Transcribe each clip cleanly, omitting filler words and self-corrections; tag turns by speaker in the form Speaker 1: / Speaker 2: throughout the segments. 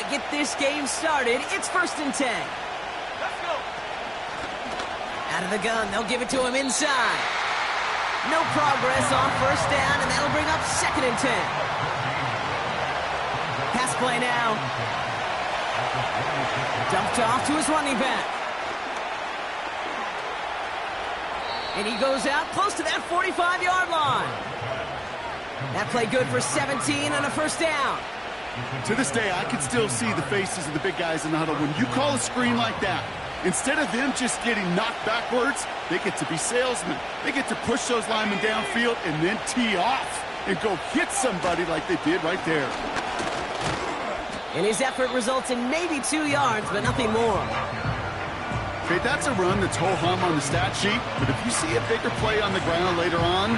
Speaker 1: get this game started. It's 1st and 10.
Speaker 2: Let's go.
Speaker 1: Out of the gun, they'll give it to him inside. No progress on 1st down, and that'll bring up 2nd and 10. Pass play now. Dumped off to his running back. And he goes out close to that 45-yard line. That play good for 17 and a 1st down.
Speaker 3: To this day, I can still see the faces of the big guys in the huddle. When you call a screen like that, instead of them just getting knocked backwards, they get to be salesmen. They get to push those linemen downfield and then tee off and go hit somebody like they did right there.
Speaker 1: And his effort results in maybe 2 yards, but nothing more.
Speaker 3: Okay, that's a run that's ho-hum on the stat sheet, but if you see a bigger play on the ground later on,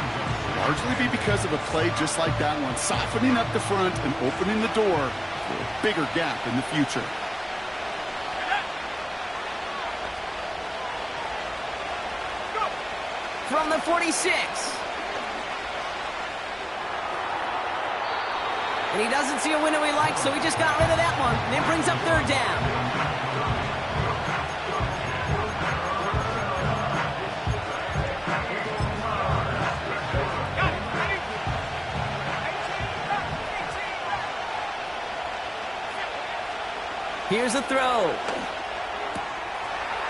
Speaker 3: largely be because of a play just like that one, softening up the front and opening the door for a bigger gap in the future.
Speaker 1: From the 46. And he doesn't see a window he likes, so he just got rid of that one. And it brings up 3rd down. Here's a throw.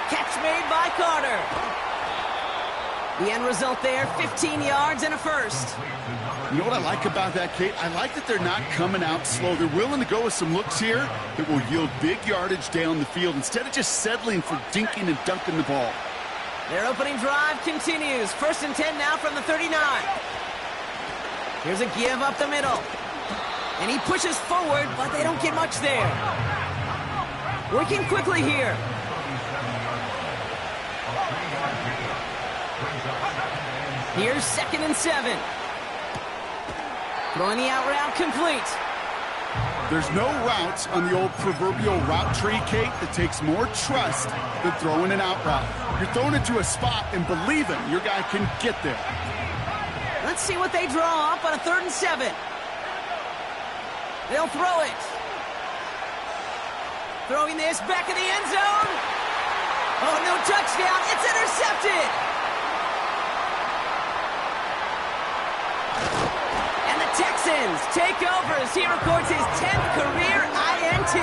Speaker 1: Catch made by Carter. The end result there, 15 yards and a 1st.
Speaker 3: You know what I like about that, Kate? I like that they're not coming out slow. They're willing to go with some looks here that will yield big yardage down the field instead of just settling for dinking and dunking the ball.
Speaker 1: Their opening drive continues. 1st and 10 now from the 39. Here's a give up the middle. And he pushes forward, but they don't get much there. Working quickly here. Here's 2nd and 7. Throwing the out route complete.
Speaker 3: There's no routes on the old proverbial route tree, Kate, that takes more trust than throwing an out route. You're throwing it to a spot and believing your guy can get there.
Speaker 1: Let's see what they draw up on a 3rd and 7. They'll throw it. Throwing this back in the end zone. Oh, no touchdown. It's intercepted. And the Texans take over as he records his 10th career INT.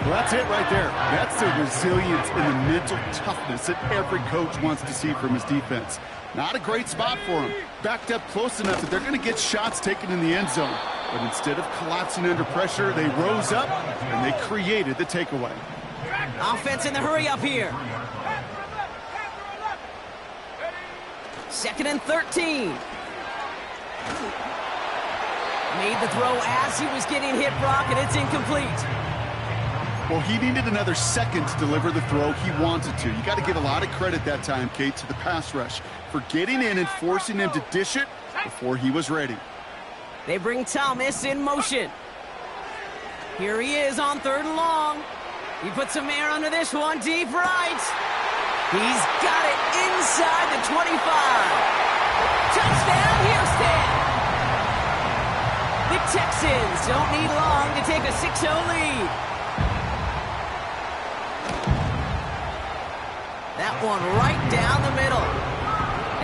Speaker 3: Well, that's it right there. That's the resilience and the mental toughness that every coach wants to see from his defense. Not a great spot for him. Backed up close enough that they're going to get shots taken in the end zone. But instead of collapsing under pressure, they rose up and they created the takeaway.
Speaker 1: Offense in the hurry up here. 2nd and 13. Made the throw as he was getting hit, Brock, and it's incomplete.
Speaker 3: Well, he needed another second to deliver the throw he wanted to. You got to give a lot of credit that time, Kate, to the pass rush for getting in and forcing him to dish it before he was ready.
Speaker 1: They bring Thomas in motion. Here he is on 3rd and long. He puts some air under this one, deep right. He's got it inside the 25. Touchdown, Houston! The Texans don't need long to take a 6-0 lead. That one right down the middle.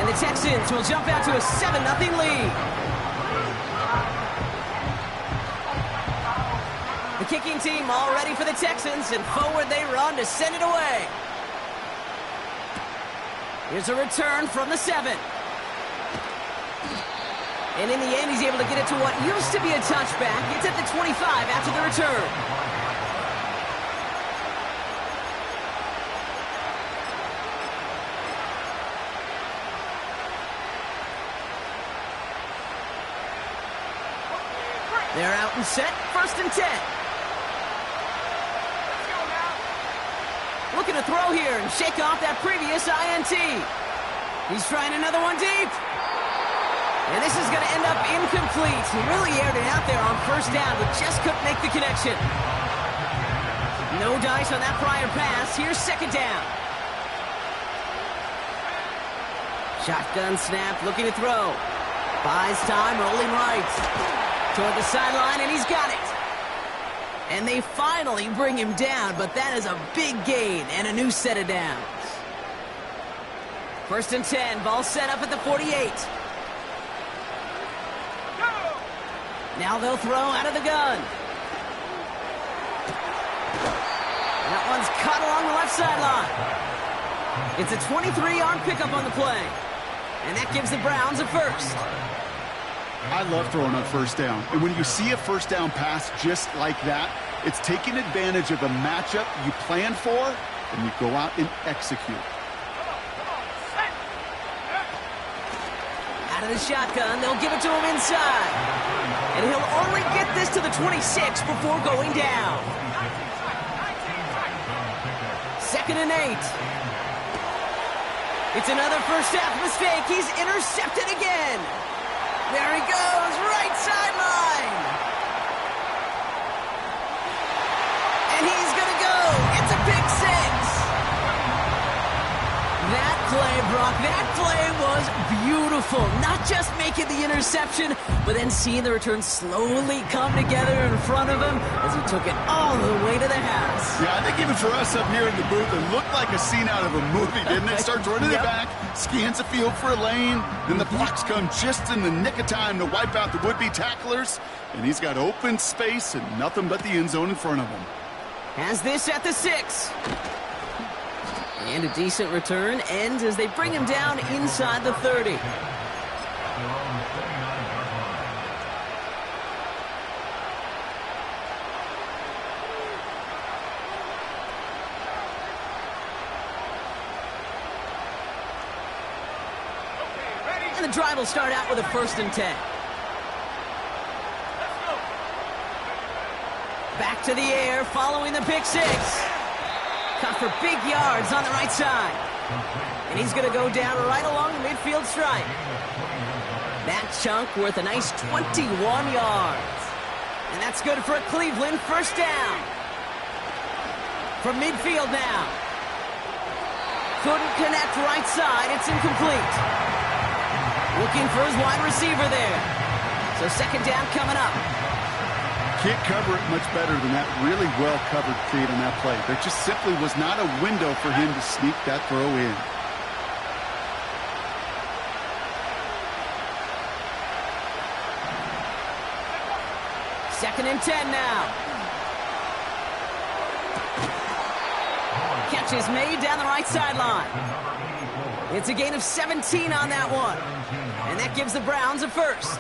Speaker 1: And the Texans will jump out to a 7-0 lead. The kicking team all ready for the Texans, and forward they run to send it away. Here's a return from the 7. And in the end, he's able to get it to what used to be a touchback. It's at the 25 after the return. They're out and set, 1st and 10. Looking to throw here and shake off that previous INT. He's trying another one deep. And this is going to end up incomplete. He really aired it out there on 1st down, but just couldn't make the connection. No dice on that prior pass. Here's 2nd down. Shotgun snap, looking to throw. Buys time, rolling right. Toward the sideline, and he's got it. And they finally bring him down, but that is a big gain and a new set of downs. 1st and 10, ball set up at the 48. Now they'll throw out of the gun. That one's caught along the left sideline. It's a 23-yard pickup on the play. And that gives the Browns a first.
Speaker 3: I love throwing on 1st down. And when you see a 1st down pass just like that, it's taking advantage of the matchup you plan for, and you go out and execute.
Speaker 1: Out of the shotgun, they'll give it to him inside. And he'll only get this to the 26 before going down. 2nd and 8. It's another first half mistake. He's intercepted again. There he goes, right sideline. And he's going to go. It's a pick 6. That play, Brock, that play was beautiful. Not just making the interception, but then seeing the return slowly come together in front of him as he took it all the way to the house.
Speaker 3: Yeah, I think even for us up here in the booth, it looked like a scene out of a movie, didn't it? Starts running it back, scans the field for a lane, then the blocks come just in the nick of time to wipe out the would-be tacklers, and he's got open space and nothing but the end zone in front of him.
Speaker 1: Has this at the 6. And a decent return ends as they bring him down inside the 30. And the drive will start out with a 1st and 10. Back to the air following the pick 6. Caught for big yards on the right side. And he's going to go down right along the midfield stripe. That chunk worth a nice 21 yards. And that's good for a Cleveland 1st down. From midfield now. Couldn't connect right side. It's incomplete. Looking for his wide receiver there. So 2nd down coming up.
Speaker 3: Can't cover it much better than that really well-covered feed on that play. There just simply was not a window for him to sneak that throw in.
Speaker 1: Second and 10 now. Catch is made down the right sideline. It's a gain of 17 on that one. And that gives the Browns a first.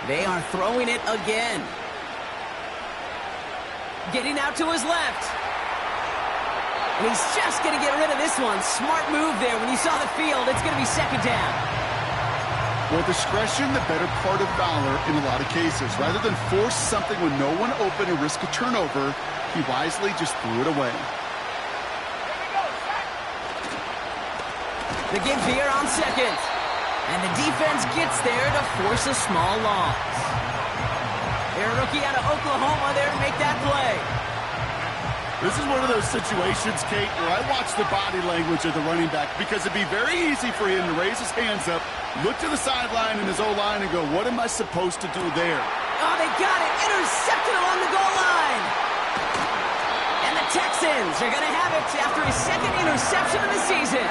Speaker 1: They are throwing it again. Getting out to his left. And he's just going to get rid of this one. Smart move there. When you saw the field, it's going to be 2nd down.
Speaker 3: Well, discretion, the better part of valor in a lot of cases. Rather than force something with no one open and risk a turnover, he wisely just threw it away.
Speaker 1: The give here on 2nd. And the defense gets there to force a small loss. Their rookie out of Oklahoma there to make that play.
Speaker 3: This is one of those situations, Kate, where I watch the body language of the running back because it'd be very easy for him to raise his hands up, look to the sideline in his O-line and go, what am I supposed to do there?
Speaker 1: Oh, they got it. Intercepted along the goal line. And the Texans are going to have it after his 2nd interception of the season.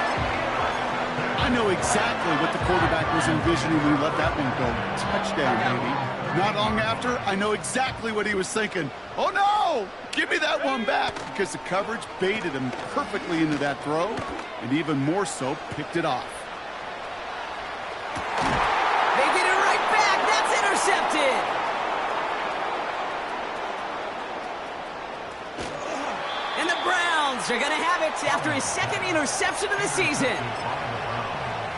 Speaker 3: I know exactly what the quarterback was envisioning when he let that one go. Touchdown, baby. Not long after, I know exactly what he was thinking. Oh, no! Give me that one back, because the coverage baited him perfectly into that throw, and even more so, picked it off.
Speaker 1: They get it right back. That's intercepted. And the Browns are going to have it after his 2nd interception of the season.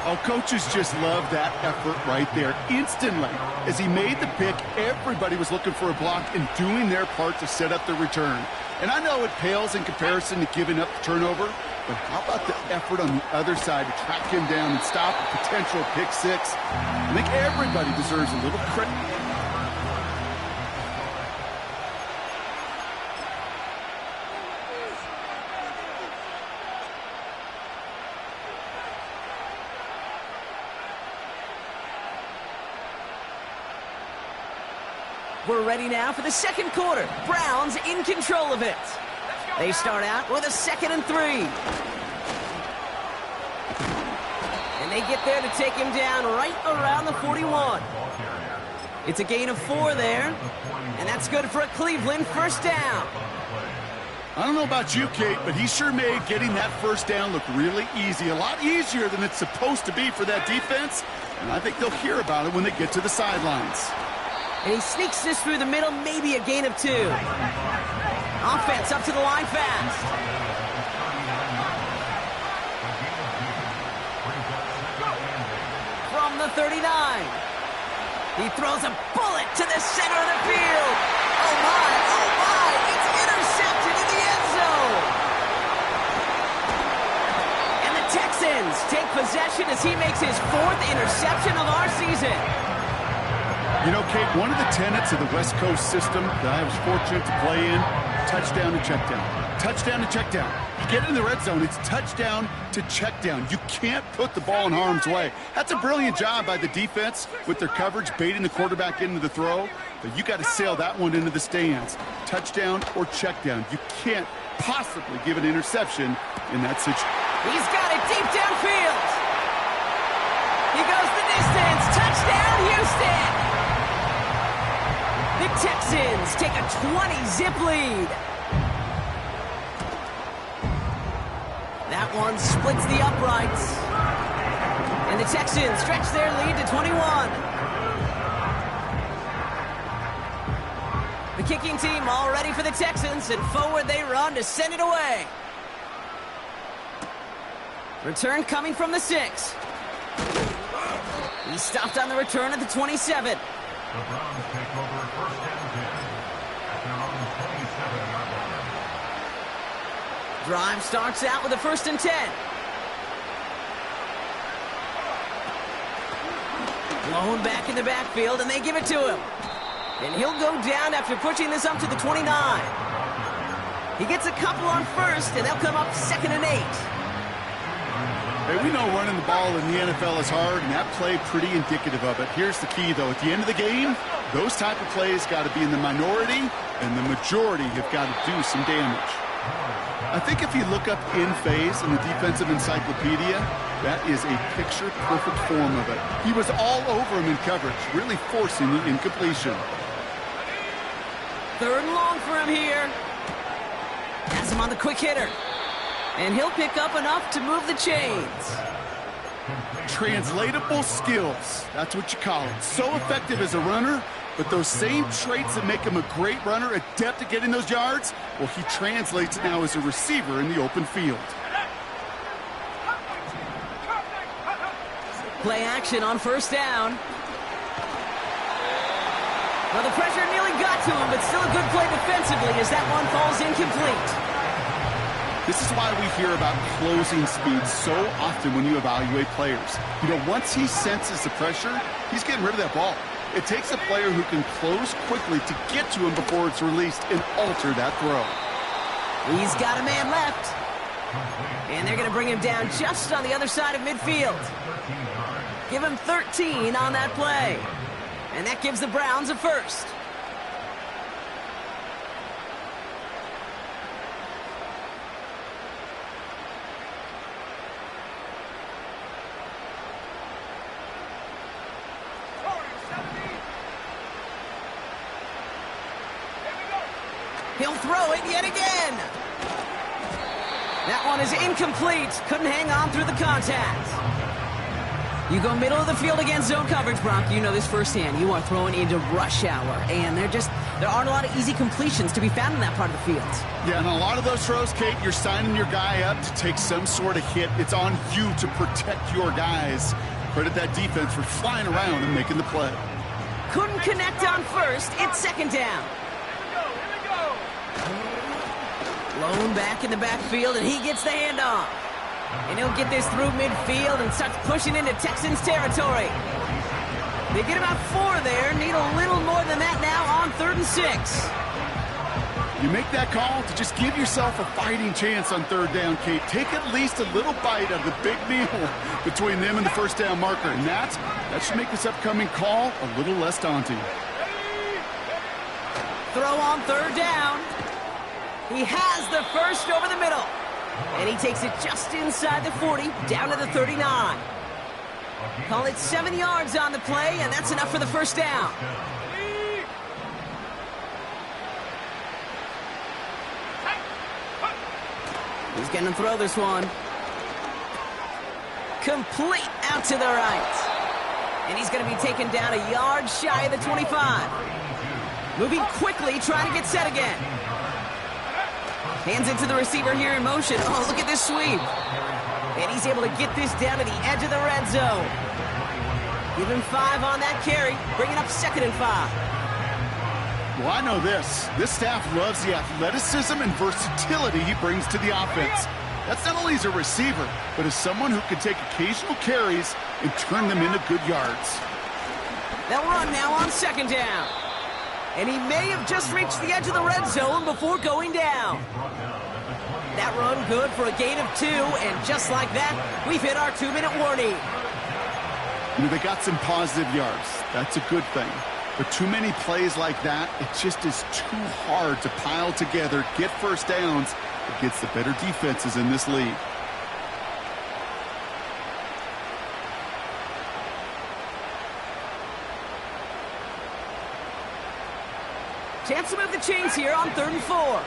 Speaker 3: Oh, coaches just love that effort right there. Instantly, as he made the pick, everybody was looking for a block and doing their part to set up the return. And I know it pales in comparison to giving up the turnover, but how about the effort on the other side to track him down and stop a potential pick 6? I think everybody deserves a little credit.
Speaker 1: We're ready now for the second quarter. Browns in control of it. They start out with a 2nd and 3. And they get there to take him down right around the 41. It's a gain of 4 there. And that's good for a Cleveland first down.
Speaker 3: I don't know about you, Kate, but he sure made getting that first down look really easy. A lot easier than it's supposed to be for that defense. And I think they'll hear about it when they get to the sidelines.
Speaker 1: And he sneaks this through the middle, maybe a gain of 2. Offense up to the line fast. From the 39. He throws a bullet to the center of the field. Oh my, it's intercepted in the end zone. And the Texans take possession as he makes his 4th interception of our season.
Speaker 3: You know, Kate, one of the tenets of the West Coast system that I was fortunate to play in, touchdown to check down. Touchdown to check down. You get in the red zone, it's touchdown to check down. You can't put the ball in harm's way. That's a brilliant job by the defense with their coverage, baiting the quarterback into the throw. But you got to sail that one into the stands. Touchdown or check down. You can't possibly give an interception in that situation.
Speaker 1: He's got it deep downfield. He goes the distance. Touchdown, Houston. The Texans take a 20-zip lead. That one splits the uprights. And the Texans stretch their lead to 21. The kicking team all ready for the Texans, and forward they run to send it away. Return coming from the 6. He stopped on the return at the 27.
Speaker 2: The Browns take over 1st and 10 at their own 27-yard line.
Speaker 1: Drive starts out with a 1st and 10. Blown back in the backfield, and they give it to him. And he'll go down after pushing this up to the 29. He gets a couple on 1st, and they'll come up 2nd and 8.
Speaker 3: Hey, we know running the ball in the NFL is hard, and that play pretty indicative of it. Here's the key, though. At the end of the game, those type of plays got to be in the minority, and the majority have got to do some damage. I think if you look up in phase in the defensive encyclopedia, that is a picture-perfect form of it. He was all over him in coverage, really forcing the incompletion.
Speaker 1: 3rd and long for him here. Has him on the quick hitter. And he'll pick up enough to move the chains.
Speaker 3: Translatable skills. That's what you call it. So effective as a runner, but those same traits that make him a great runner, adept at getting those yards, well, he translates it now as a receiver in the open field.
Speaker 1: Play action on 1st down. Well, the pressure nearly got to him, but still a good play defensively as that one falls incomplete.
Speaker 3: This is why we hear about closing speed so often when you evaluate players. You know, once he senses the pressure, he's getting rid of that ball. It takes a player who can close quickly to get to him before it's released and alter that throw.
Speaker 1: He's got a man left. And they're going to bring him down just on the other side of midfield. Give him 13 on that play. And that gives the Browns a 1st. He'll throw it yet again. That one is incomplete. Couldn't hang on through the contact. You go middle of the field against zone coverage, Bronk. You know this firsthand. You are throwing into rush hour, and there aren't a lot of easy completions to be found in that part of the field.
Speaker 3: Yeah, and a lot of those throws, Kate, you're signing your guy up to take some sort of hit. It's on you to protect your guys. Credit that defense for flying around and making the play.
Speaker 1: Couldn't connect on 1st. It's 2nd down. Blown back in the backfield, and he gets the handoff. And he'll get this through midfield and starts pushing into Texans territory. They get about 4 there. Need a little more than that now on 3rd and 6.
Speaker 3: You make that call to just give yourself a fighting chance on 3rd down, Kate. Take at least a little bite of the big meal between them and the 1st down marker. And that should make this upcoming call a little less daunting.
Speaker 1: throw on third down. He has the first over the middle. And he takes it just inside the 40, down to the 39. Call it 7 yards on the play, and that's enough for the first down. He's going to throw this one. Complete out to the right. And he's going to be taken down a yard shy of the 25. Moving quickly, trying to get set again. Hands it to the receiver here in motion. Oh, look at this sweep. And he's able to get this down to the edge of the red zone. Give him 5 on that carry, bringing up 2nd and 5.
Speaker 3: Well, I know this. This staff loves the athleticism and versatility he brings to the offense. That's not only as a receiver, but as someone who can take occasional carries and turn them into good yards.
Speaker 1: They'll run now on 2nd down. And he may have just reached the edge of the red zone before going down. That run good for a gain of 2, and just like that, we've hit our 2-minute warning.
Speaker 3: You know, they got some positive yards. That's a good thing. But too many plays like that, it just is too hard to pile together, get first downs against the better defenses in this league.
Speaker 1: Chance to move the chains here on 3rd and 4.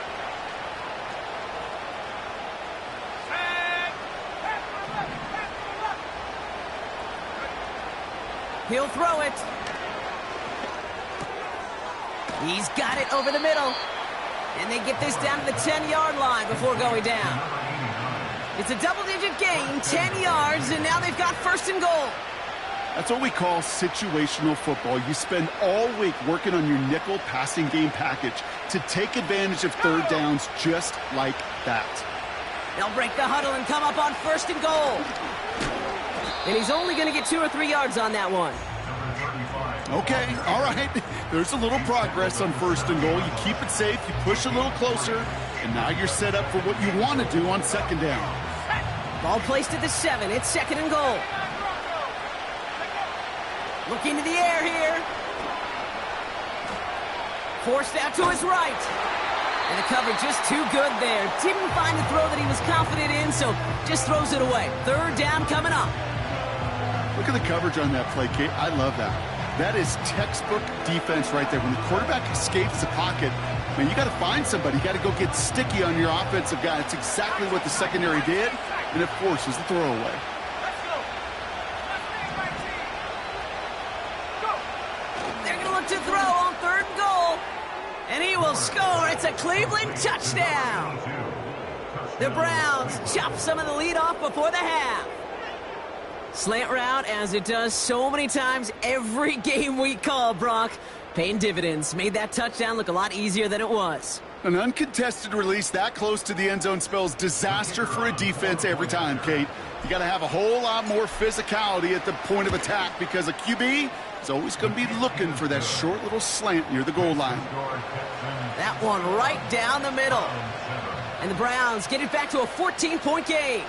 Speaker 1: He'll throw it. He's got it over the middle. And they get this down to the 10-yard line before going down. It's a double-digit gain, 10 yards, and now they've got 1st and goal.
Speaker 3: That's what we call situational football. You spend all week working on your nickel passing game package to take advantage of 3rd downs just like that.
Speaker 1: They'll break the huddle and come up on 1st and goal. And he's only going to get 2 or 3 yards on that one.
Speaker 3: Okay, all right. There's a little progress on 1st and goal. You keep it safe, you push a little closer, and now you're set up for what you want to do on 2nd down.
Speaker 1: Ball placed at the 7. It's 2nd and goal. Looking to the air here. Forced out to his right. And the coverage just too good there. Didn't find a throw that he was confident in, so just throws it away. 3rd down coming up.
Speaker 3: Look at the coverage on that play, Kate. I love that. That is textbook defense right there. When the quarterback escapes the pocket, man, you got to find somebody. You got to go get sticky on your offensive guy. That's exactly what the secondary did, and it forces the throwaway.
Speaker 1: They're going to look to throw on 3rd and goal. And he will score. It's a Cleveland touchdown. The Browns chop some of the lead off before the half. Slant route, as it does so many times every game we call, Brock. Paying dividends. Made that touchdown look a lot easier than it was.
Speaker 3: An uncontested release that close to the end zone spells disaster for a defense every time, Kate. You got to have a whole lot more physicality at the point of attack because a QB is always going to be looking for that short little slant near the goal line.
Speaker 1: That one right down the middle. And the Browns get it back to a 14-point game.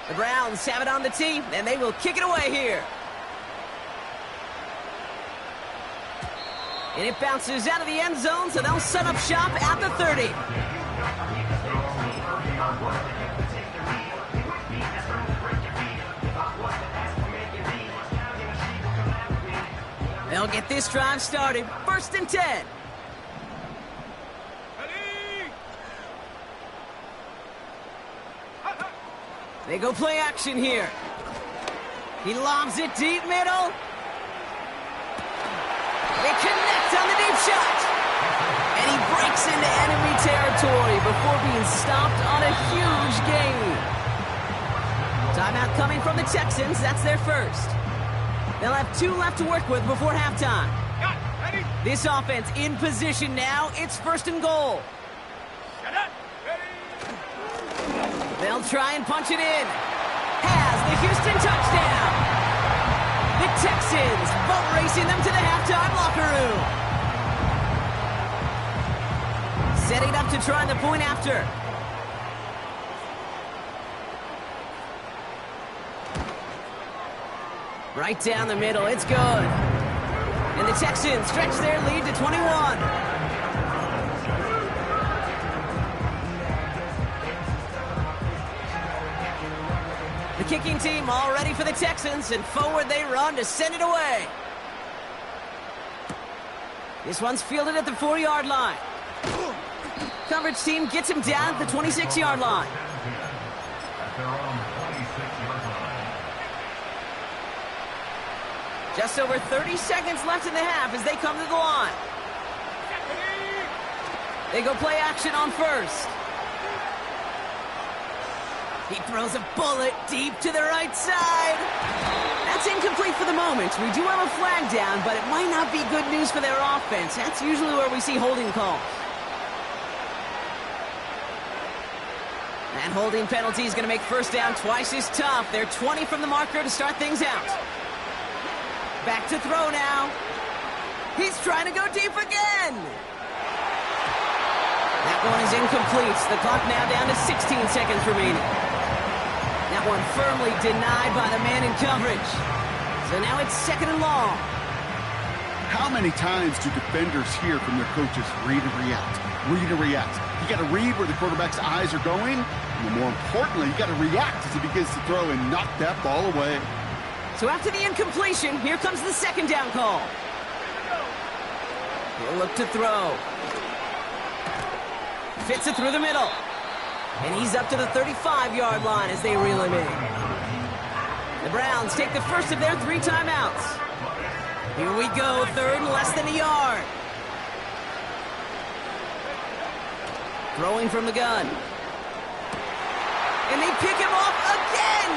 Speaker 1: The Browns have it on the tee, and they will kick it away here. And it bounces out of the end zone, so they'll set up shop at the 30. They'll get this drive started. 1st and 10. They go play action here. He lobs it deep middle. They connect on the deep shot. And he breaks into enemy territory before being stopped on a huge gain. Timeout coming from the Texans. That's their first. They'll have 2 left to work with before halftime. This offense in position now. It's 1st and goal. They'll try and punch it in. Has the Houston touchdown. The Texans boat racing them to the halftime locker room. Setting up to try the point after. Right down the middle, it's good. And the Texans stretch their lead to 21. The kicking team all ready for the Texans, and forward they run to send it away. This one's fielded at the 4-yard line. Coverage team gets him down at the 26-yard line.
Speaker 2: At their own 26-yard line.
Speaker 1: Just over 30 seconds left in the half as they come to the line. They go play action on first. He throws a bullet deep to the right side. That's incomplete for the moment. We do have a flag down, but it might not be good news for their offense. That's usually where we see holding calls. That holding penalty is going to make first down twice as tough. They're 20 from the marker to start things out. Back to throw now. He's trying to go deep again. That one is incomplete. The clock now down to 16 seconds remaining. That one firmly denied by the man in coverage. So now it's second and long.
Speaker 3: How many times do defenders hear from their coaches, read and react, read and react? You got to read where the quarterback's eyes are going, and more importantly, you got to react as he begins to throw and knock that ball away.
Speaker 1: So after the incompletion, here comes the second down call. He'll look to throw. Fits it through the middle. And he's up to the 35-yard line as they reel him in. The Browns take the first of their 3 timeouts. Here we go, third and less than a yard. Throwing from the gun. And they pick him off again!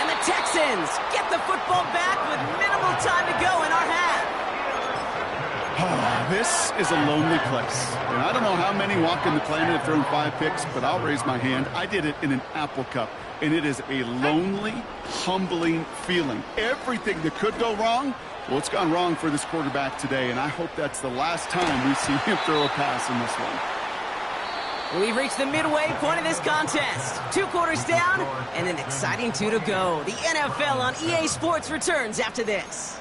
Speaker 1: And the Texans get the football back with minimal time to go in our half.
Speaker 3: This is a lonely place. And I don't know how many walking the planet have thrown 5 picks, but I'll raise my hand. I did it in an Apple Cup. And it is a lonely, humbling feeling. Everything that could go wrong, well, it's gone wrong for this quarterback today. And I hope that's the last time we see him throw a pass in this one.
Speaker 1: We've reached the midway point of this contest. 2 quarters down and an exciting 2 to go. The NFL on EA Sports returns after this.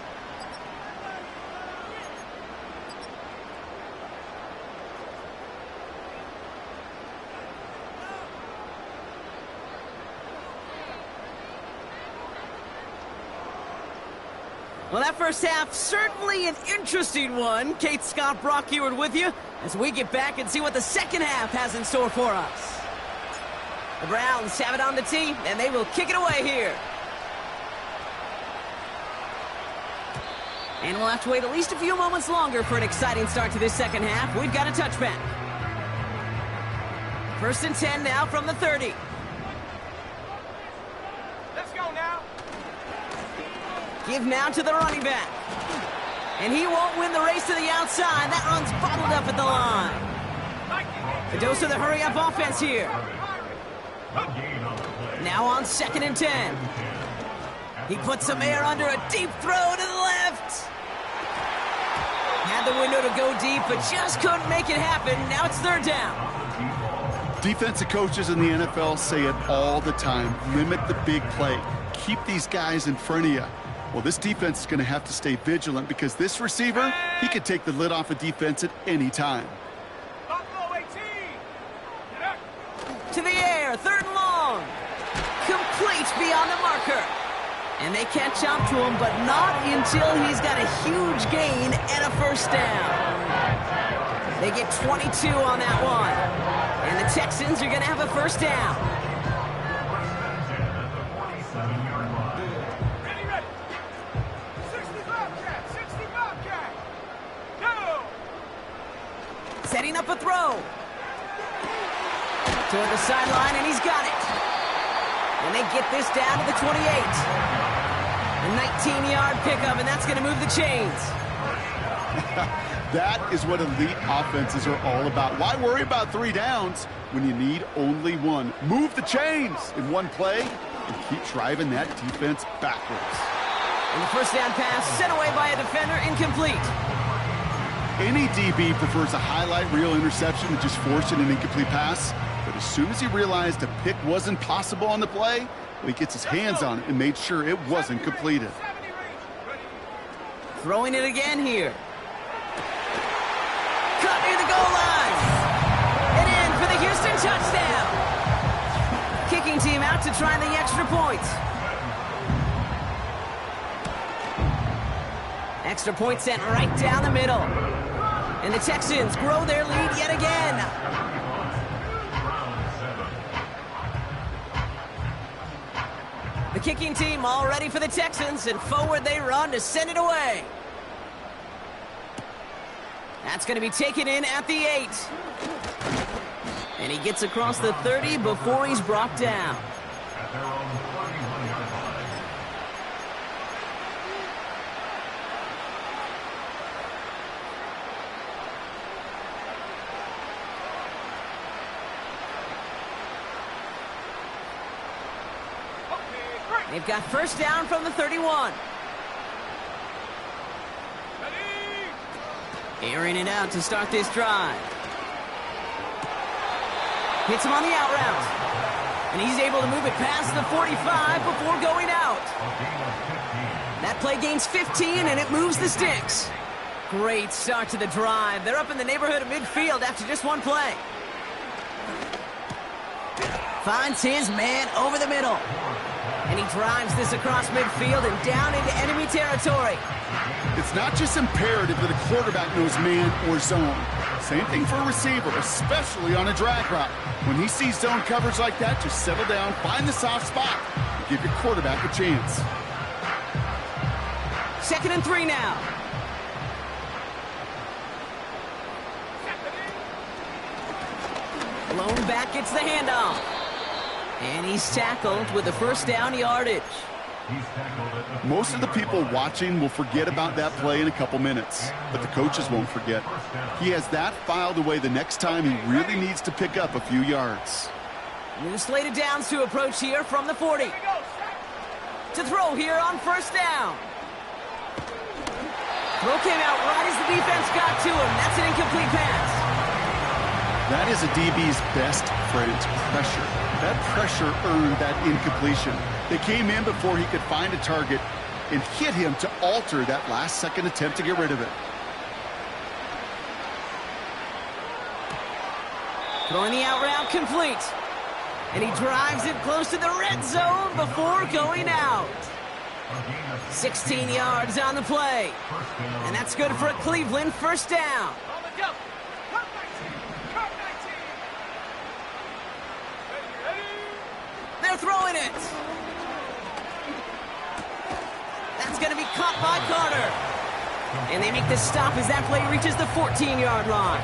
Speaker 1: Well, that first half, certainly an interesting one. Kate Scott, Brock Heward with you as we get back and see what the second half has in store for us. The Browns have it on the tee, and they will kick it away here. And we'll have to wait at least a few moments longer for an exciting start to this second half. We've got a touchback. First and 10 now from the 30. Give now to the running back. And he won't win the race to the outside. That run's bottled up at the line. A dose of the hurry-up offense here. Now on second and 10. He puts some air under a deep throw to the left. Had the window to go deep, but just couldn't make it happen. Now it's third down.
Speaker 3: Defensive coaches in the NFL say it all the time. Limit the big play. Keep these guys in front of you. Well, this defense is going to have to stay vigilant because this receiver, he could take the lid off a defense at any time.
Speaker 1: To the air, third and long. Complete beyond the marker. And they catch up to him, but not until he's got a huge gain and a first down. They get 22 on that one. And the Texans are going to have a first down. Setting up a throw. Toward the sideline, and he's got it. And they get this down to the 28. A 19-yard pickup, and that's going to move the chains.
Speaker 3: That is what elite offenses are all about. Why worry about 3 downs when you need only 1? Move the chains in one play and keep driving that defense backwards.
Speaker 1: And the first down pass sent away by a defender, incomplete.
Speaker 3: Any DB prefers a highlight reel interception to just forcing an incomplete pass. But as soon as he realized a pick wasn't possible on the play, Well, he gets his hands on it and made sure it wasn't completed.
Speaker 1: Throwing it again here. Cut near the goal line. And in for the Houston touchdown. Kicking team out to try the extra point. Extra point sent right down the middle. And the Texans grow their lead yet again. The kicking team all ready for the Texans, and forward they run to send it away. That's going to be taken in at the 8. And he gets across the 30 before he's brought down.
Speaker 2: At their own 31-yard line.
Speaker 1: They've got first down from the 31. Airing it out to start this drive. Hits him on the out route. And he's able to move it past the 45 before going out. That play gains 15, and it moves the sticks. Great start to the drive. They're up in the neighborhood of midfield after just one play. Finds his man over the middle. And he drives this across midfield and down into enemy territory.
Speaker 3: It's not just imperative that a quarterback knows man or zone. Same thing for a receiver, especially on a drag route. When he sees zone coverage like that, just settle down, find the soft spot, and give your quarterback a chance.
Speaker 1: 2nd and 3 now. Blown back gets the handoff. And he's tackled with the first down yardage.
Speaker 3: Most of the people watching will forget about that play in a couple minutes, but the coaches won't forget. He has that filed away the next time he really needs to pick up a few yards.
Speaker 1: New slated downs to approach here from the 40. To throw here on first down. Throw came out right as the defense got to him. That's an incomplete pass.
Speaker 3: That is a DB's best friend, pressure. That pressure earned that incompletion. They came in before he could find a target and hit him to alter that last-second attempt to get rid of it.
Speaker 1: Throwing the out route complete. And he drives it close to the red zone before going out. 16 yards on the play. And that's good for a Cleveland first down. They're throwing it. That's going to be caught by Carter. And they make the stop as that play reaches the 14-yard line.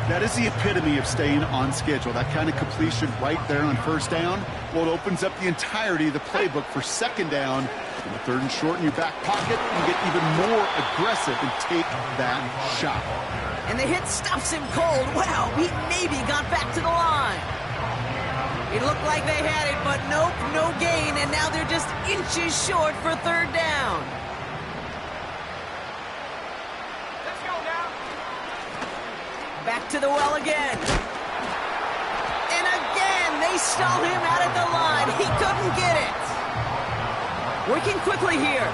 Speaker 3: That is the epitome of staying on schedule. That kind of completion right there on first down. Well, it opens up the entirety of the playbook for second down. In the 3rd and short in your back pocket, you get even more aggressive and take that shot.
Speaker 1: And the hit stops him cold. Wow, he maybe got back to the line. It looked like they had it, but nope, no gain, and now they're just inches short for 3rd down. Let's go now. Back to the well again. And again, they stall him out at the line. He couldn't get it. Working quickly here.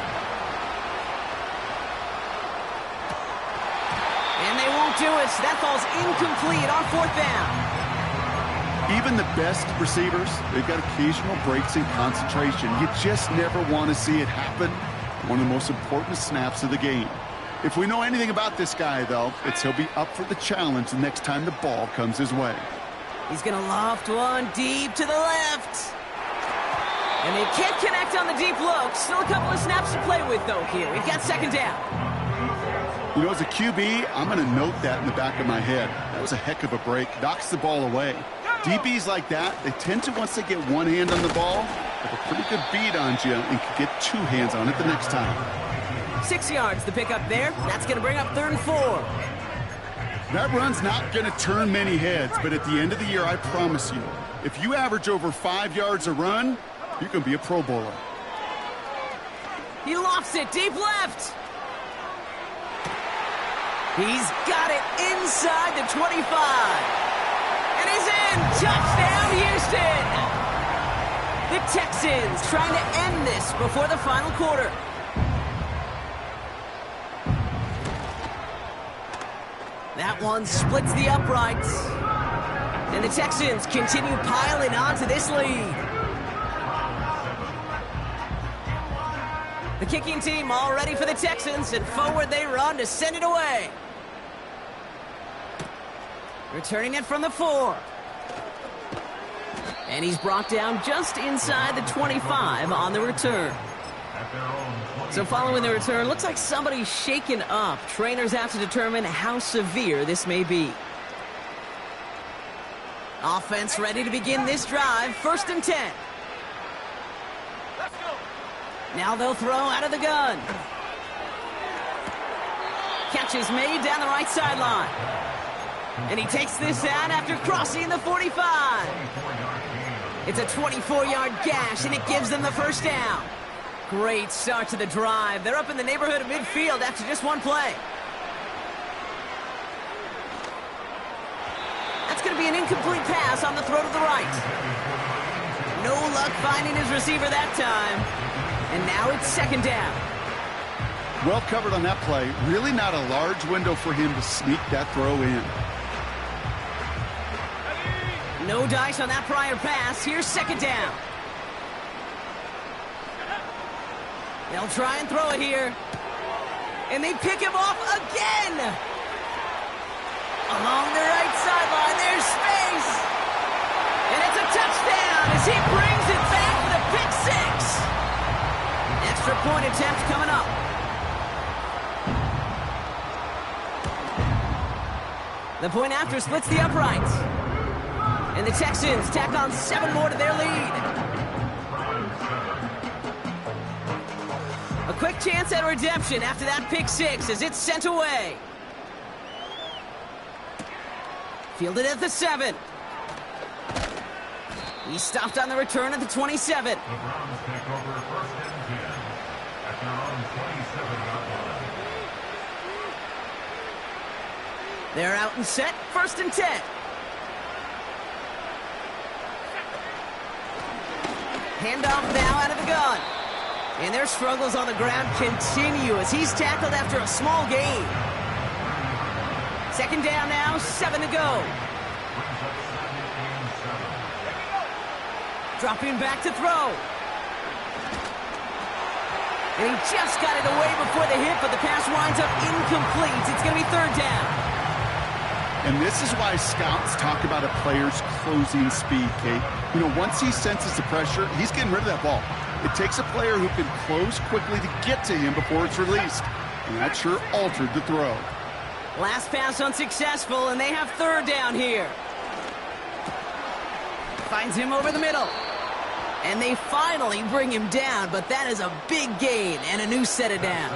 Speaker 1: And they won't do it, so that falls incomplete on 4th down.
Speaker 3: Even the best receivers, they've got occasional breaks in concentration. You just never want to see it happen. One of the most important snaps of the game. If we know anything about this guy, though, it's he'll be up for the challenge the next time the ball comes his way.
Speaker 1: He's going to loft one deep to the left. And they can't connect on the deep look. Still a couple of snaps to play with, though, here. We've got 2nd down.
Speaker 3: You know, as a QB, I'm going to note that in the back of my head. That was a heck of a break. Knocks the ball away. DBs like that, they tend to, once they get one hand on the ball, have a pretty good beat on you and can get 2 hands on it the next time.
Speaker 1: 6 yards the pickup there. That's going to bring up 3rd and 4.
Speaker 3: That run's not going to turn many heads, but at the end of the year, I promise you, if you average over 5 yards a run, you're going to be a Pro Bowler.
Speaker 1: He lofts it deep left. He's got it inside the 25. And he's in. Touchdown, Houston. The Texans trying to end this before the final quarter. That one splits the uprights. And the Texans continue piling onto this lead. The kicking team all ready for the Texans, and forward they run to send it away. Returning it from the 4. And he's brought down just inside the 25 on the return. So following the return, looks like somebody's shaken up. Trainers have to determine how severe this may be. Offense ready to begin this drive. 1st and 10.
Speaker 4: Let's go.
Speaker 1: Now they'll throw out of the gun. Catch is made down the right sideline. And he takes this out after crossing the 45. It's a 24-yard gash, and it gives them the first down. Great start to the drive. They're up in the neighborhood of midfield after just one play. That's going to be an incomplete pass on the throw to the right. No luck finding his receiver that time. And now it's 2nd down.
Speaker 3: Well covered on that play. Really not a large window for him to sneak that throw in.
Speaker 1: No dice on that prior pass. Here's 2nd down. They'll try and throw it here. And they pick him off again. Along the right sideline, there's space. And it's a touchdown as he brings it back with a pick 6. Extra point attempt coming up. The point after splits the uprights. And the Texans tack on 7 more to their lead. A quick chance at redemption after that pick 6 as it's sent away. Fielded at the 7. He stopped on the return at the 27.
Speaker 2: The Browns take over 1st and 10 at their own 27-yard line.
Speaker 1: They're out and set. 1st and 10. Handoff now out of the gun. And their struggles on the ground continue as he's tackled after a small gain. 2nd down now, 7 to go. Dropping back to throw. And he just got it away before the hit, but the pass winds up incomplete. It's going to be 3rd down.
Speaker 3: And this is why scouts talk about a player's closing speed, Kate. You know, once he senses the pressure, he's getting rid of that ball. It takes a player who can close quickly to get to him before it's released. And that sure altered the throw.
Speaker 1: Last pass unsuccessful, and they have 3rd down here. Finds him over the middle. And they finally bring him down, but that is a big gain and a new set of downs.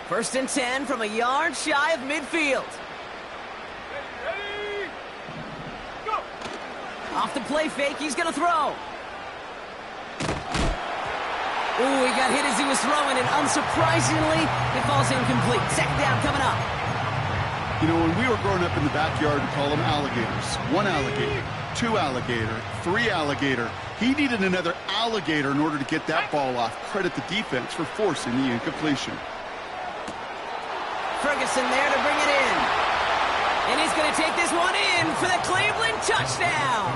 Speaker 1: First and 10 from a yard shy of midfield.
Speaker 4: Ready, go!
Speaker 1: Off the play fake, he's going to throw. Ooh, he got hit as he was throwing, and unsurprisingly, it falls incomplete. 2nd down coming up.
Speaker 3: You know, when we were growing up in the backyard, we call them alligators. 1 alligator, 2 alligator, 3 alligator. He needed another alligator in order to get that ball off. Credit the defense for forcing the incompletion.
Speaker 1: Ferguson there to bring it in. And he's going to take this one in for the Cleveland touchdown.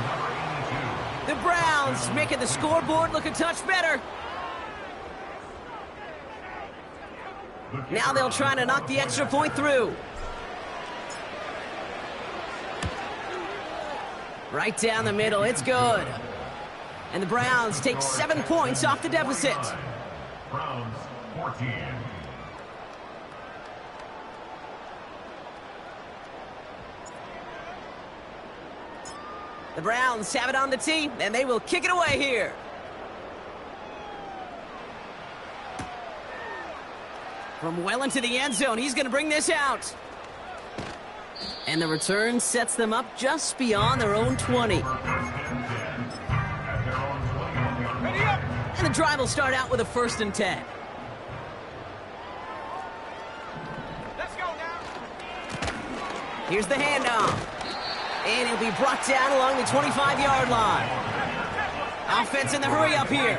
Speaker 1: The Browns making the scoreboard look a touch better. Now they'll try to knock the extra point through. Right down the middle, it's good. And the Browns take 7 points off the deficit.
Speaker 2: Browns 14.
Speaker 1: The Browns have it on the tee, and they will kick it away here. From well into the end zone, he's going to bring this out. And the return sets them up just beyond their own 20.
Speaker 4: Ready up!
Speaker 1: And the drive will start out with a 1st and 10.
Speaker 4: Let's go now.
Speaker 1: Here's the handoff. And he'll be brought down along the 25-yard line. Offense in the hurry up here.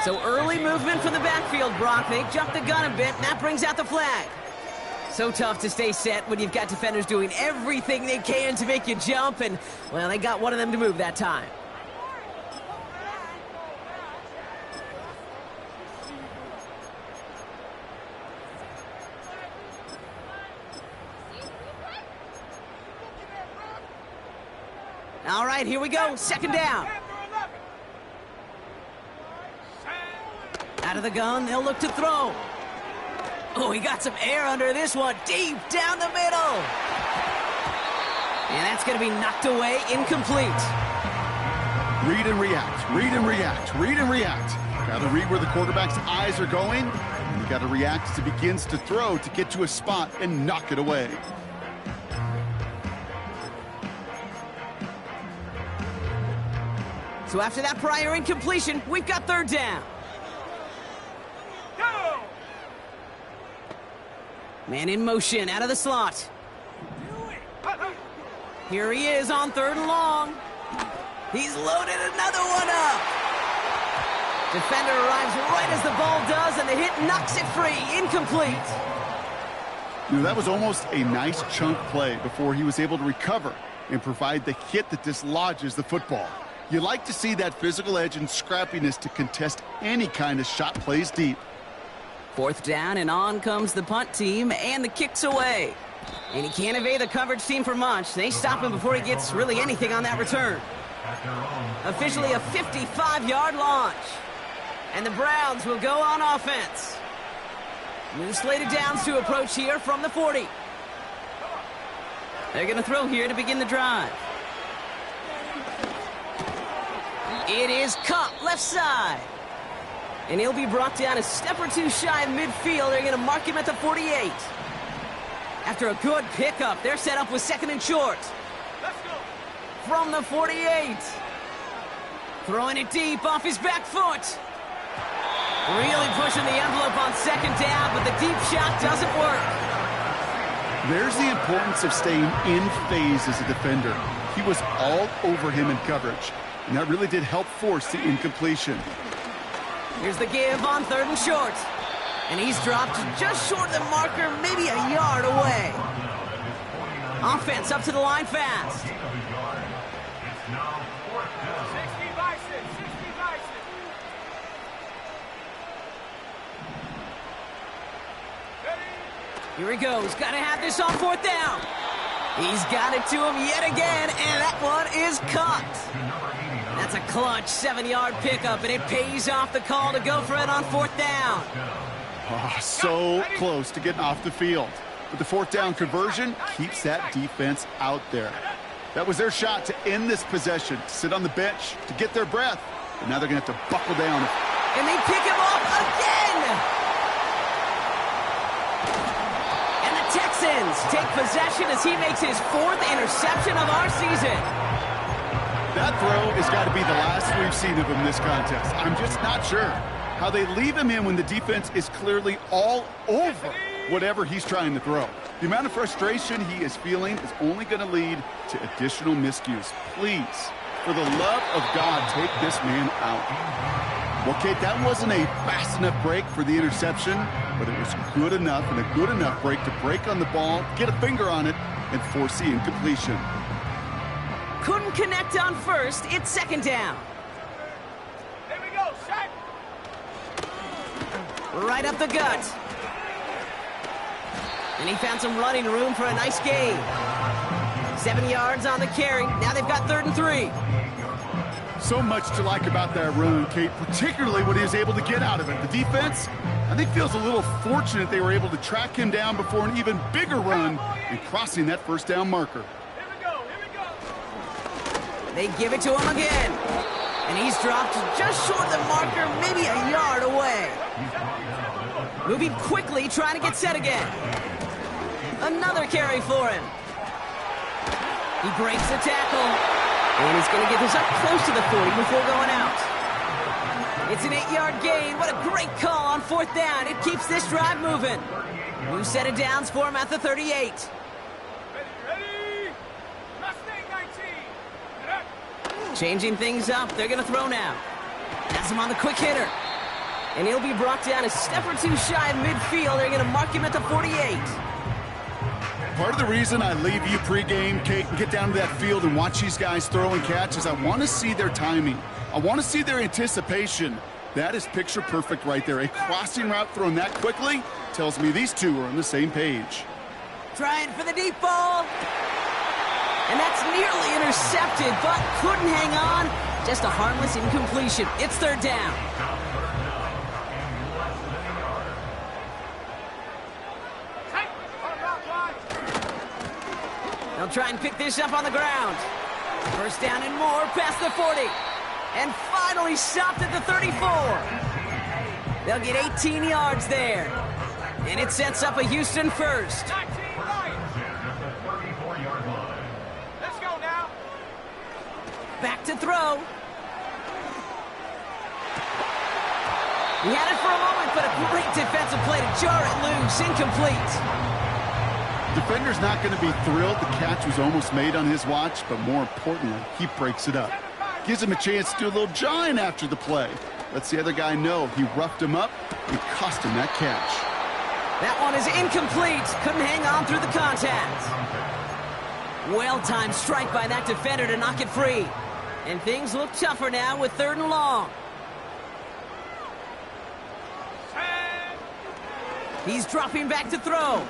Speaker 1: So early movement from the backfield, Brock. They jumped the gun a bit, and that brings out the flag. So tough to stay set when you've got defenders doing everything they can to make you jump, and, well, they got one of them to move that time. All right, here we go. 2nd down. Out of the gun, they'll look to throw. Oh, he got some air under this one. Deep down the middle. And that's going to be knocked away, incomplete.
Speaker 3: Read and react, read and react, read and react. Got to read where the quarterback's eyes are going, and you got to react as he begins to throw to get to a spot and knock it away.
Speaker 1: So after that prior incompletion, we've got 3rd down.
Speaker 4: Go!
Speaker 1: Man in motion, out of the slot. Here he is on 3rd and long. He's loaded another one up. Defender arrives right as the ball does, and the hit knocks it free. Incomplete.
Speaker 3: You know, that was almost a nice chunk play before he was able to recover and provide the hit that dislodges the football. You like to see that physical edge and scrappiness to contest any kind of shot plays deep.
Speaker 1: 4th down, and on comes the punt team, and the kick's away. And he can't evade the coverage team for much. They stop him before he gets really anything on that return. Officially a 55-yard launch. And the Browns will go on offense. New slated downs to approach here from the 40. They're going to throw here to begin the drive. It is caught left side. And he'll be brought down a step or two shy of midfield. They're going to mark him at the 48. After a good pickup, they're set up with 2nd and short.
Speaker 4: Let's go.
Speaker 1: From the 48. Throwing it deep off his back foot. Really pushing the envelope on 2nd down, but the deep shot doesn't work.
Speaker 3: There's the importance of staying in phase as a defender. He was all over him in coverage, and that really did help force the incompletion.
Speaker 1: Here's the give on 3rd and short. And he's dropped just short of the marker, maybe a yard away. Offense up to the line fast.
Speaker 4: 60 by 6, 60 by 6.
Speaker 1: Here he goes. Got to have this on 4th down. He's got it to him yet again, and that one is caught. That's a clutch 7-yard pickup, and it pays off the call to go for it on 4th down.
Speaker 3: Oh, so close to getting off the field. But the 4th down conversion keeps that defense out there. That was their shot to end this possession, to sit on the bench, to get their breath. And now they're going to have to buckle down.
Speaker 1: And they pick him off again! And the Texans take possession as he makes his 4th interception of our season.
Speaker 3: That throw has got to be the last we've seen of him this contest. I'm just not sure how they leave him in when the defense is clearly all over whatever he's trying to throw. The amount of frustration he is feeling is only going to lead to additional miscues. Please, for the love of God, take this man out. Well, Kate, that wasn't a fast enough break for the interception, but it was good enough and a good enough break to break on the ball, get a finger on it, and force the incompletion.
Speaker 1: Couldn't connect on 1st. It's 2nd down.
Speaker 4: There we go, Shaq.
Speaker 1: Right up the gut. And he found some running room for a nice gain. 7 yards on the carry. Now they've got 3rd and 3.
Speaker 3: So much to like about that run, Kate, particularly what he was able to get out of it. The defense, I think, feels a little fortunate they were able to track him down before an even bigger run and crossing that 1st down marker.
Speaker 4: Here we go, here we go.
Speaker 1: They give it to him again. And he's dropped just short of the marker, maybe a yard away. Moving quickly, trying to get set again. Another carry for him. He breaks the tackle. And he's going to get this up close to the 40 before going out. It's an 8-yard gain. What a great call on 4th down. It keeps this drive moving. New set of downs for him at the 38.
Speaker 4: Ready, ready. Mustang 19.
Speaker 1: Changing things up. They're going to throw now. Has him on the quick hitter. And he'll be brought down a step or two shy of midfield. They're going to mark him at the 48.
Speaker 3: Part of the reason I leave you pregame, Kate, and get down to that field and watch these guys throw and catch is I want to see their timing. I want to see their anticipation. That is picture perfect right there. A crossing route thrown that quickly tells me these two are on the same page.
Speaker 1: Trying for the deep ball. And that's nearly intercepted, but couldn't hang on. Just a harmless incompletion. It's 3rd down. They'll try and pick this up on the ground. 1st down and more past the 40. And finally stopped at the 34. They'll get 18 yards there. And it sets up a Houston first.
Speaker 4: 19 right. Let's go now.
Speaker 1: Back to throw. He had it for a moment, but a great defensive play to jar it loose. Incomplete.
Speaker 3: Defender's not going to be thrilled the catch was almost made on his watch, but more importantly, he breaks it up. Gives him a chance to do a little jawing after the play. Lets the other guy know he roughed him up and cost him that catch.
Speaker 1: That one is incomplete. Couldn't hang on through the contact. Well-timed strike by that defender to knock it free. And things look tougher now with 3rd and long. He's dropping back to throw.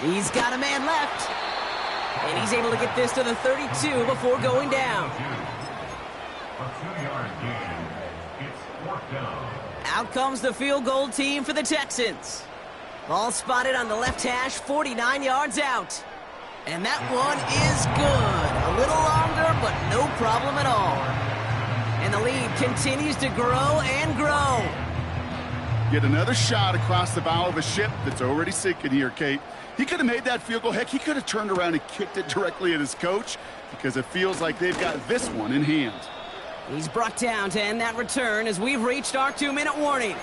Speaker 1: He's got a man left. And he's able to get this to the 32 before going down.
Speaker 2: A 2-yard gain. It's 4th down.
Speaker 1: Out comes the field goal team for the Texans. Ball spotted on the left hash, 49 yards out. And that one is good. A little longer, but no problem at all. And the lead continues to grow and grow.
Speaker 3: Get another shot across the bow of a ship that's already sinking here, Kate. He could have made that field goal. Heck, he could have turned around and kicked it directly at his coach because it feels like they've got this one in hand.
Speaker 1: He's brought down to end that return as we've reached our 2-minute warning.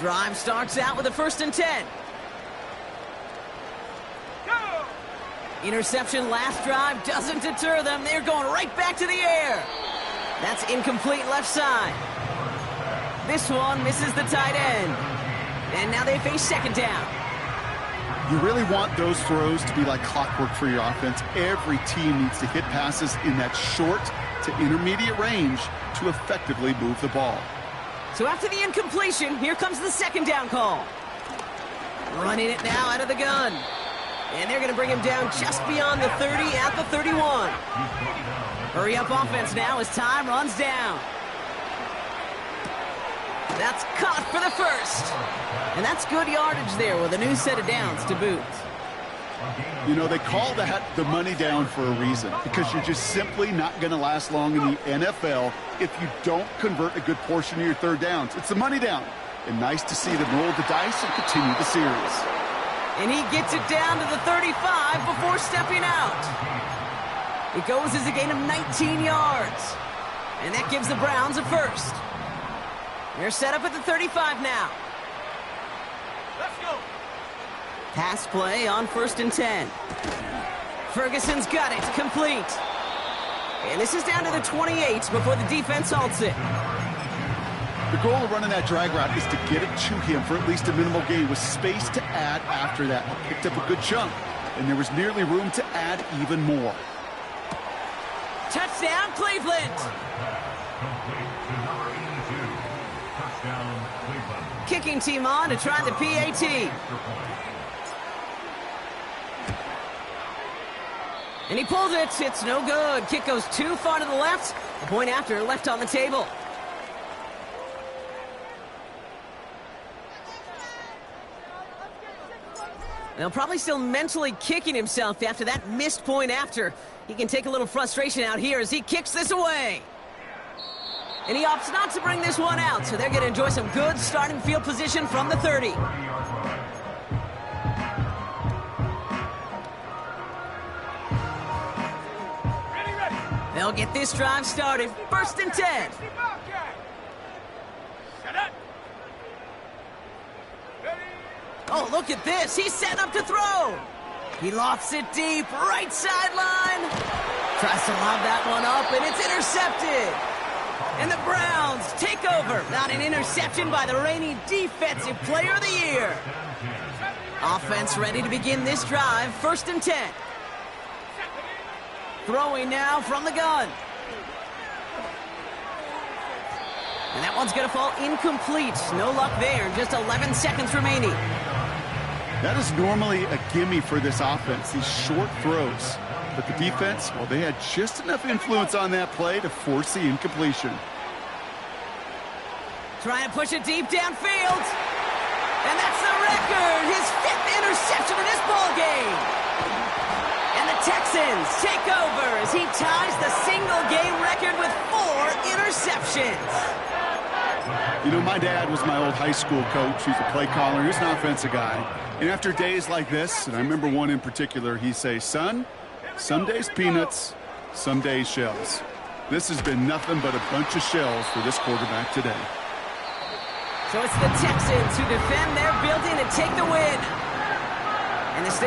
Speaker 1: Drive starts out with a 1st and 10.
Speaker 4: Go!
Speaker 1: Interception last drive doesn't deter them. They're going right back to the air. That's incomplete left side. This one misses the tight end. And now they face 2nd down.
Speaker 3: You really want those throws to be like clockwork for your offense. Every team needs to hit passes in that short to intermediate range to effectively move the ball.
Speaker 1: So after the incompletion, here comes the 2nd down call. Running it now out of the gun. And they're going to bring him down just beyond the 30 at the 31. Hurry up offense now as time runs down. That's caught for the 1st. And that's good yardage there with a new set of downs to boot.
Speaker 3: You know, they call that the money down for a reason because you're just simply not going to last long in the NFL if you don't convert a good portion of your 3rd downs. It's the money down. And nice to see them roll the dice and continue the series.
Speaker 1: And he gets it down to the 35 before stepping out. It goes as a gain of 19 yards. And that gives the Browns a 1st. They're set up at the 35 now.
Speaker 4: Let's go.
Speaker 1: Pass play on 1st and 10. Ferguson's got it, complete. And this is down to the 28 before the defense halts it.
Speaker 3: The goal of running that drag route is to get it to him for at least a minimal gain with space to add after that. He picked up a good chunk, and there was nearly room to add even more.
Speaker 1: Touchdown, Cleveland!
Speaker 2: Complete to number 82. Touchdown, Cleveland.
Speaker 1: Kicking team on to try the PAT. And he pulls it. It's no good. Kick goes too far to the left. A point after left on the table. They'll probably still mentally kicking himself after that missed point after. He can take a little frustration out here as he kicks this away. And he opts not to bring this one out, so they're going to enjoy some good starting field position from the 30. They'll get this drive started. 1st and 10. Oh, look at this. He's set up to throw. He lofts it deep, right sideline. Tries to lob that one up, and it's intercepted. And the Browns take over. Not an interception by the reigning Defensive Player of the Year. Offense ready to begin this drive. 1st and 10. Throwing now from the gun. And that one's going to fall incomplete. No luck there. Just 11 seconds remaining.
Speaker 3: That is normally a gimme for this offense, these short throws. But the defense, well, they had just enough influence on that play to force the incompletion.
Speaker 1: Trying to push it deep downfield. And that's the record. His 5th interception in this ball game. And the Texans take over as he ties the single-game record with 4 interceptions.
Speaker 3: You know, my dad was my old high school coach. He's a play caller. He's an offensive guy. And after days like this, and I remember one in particular, he'd say, son, some days peanuts, some days shells. This has been nothing but a bunch of shells for this quarterback today.
Speaker 1: So it's the Texans who defend their building and take the win. And this thing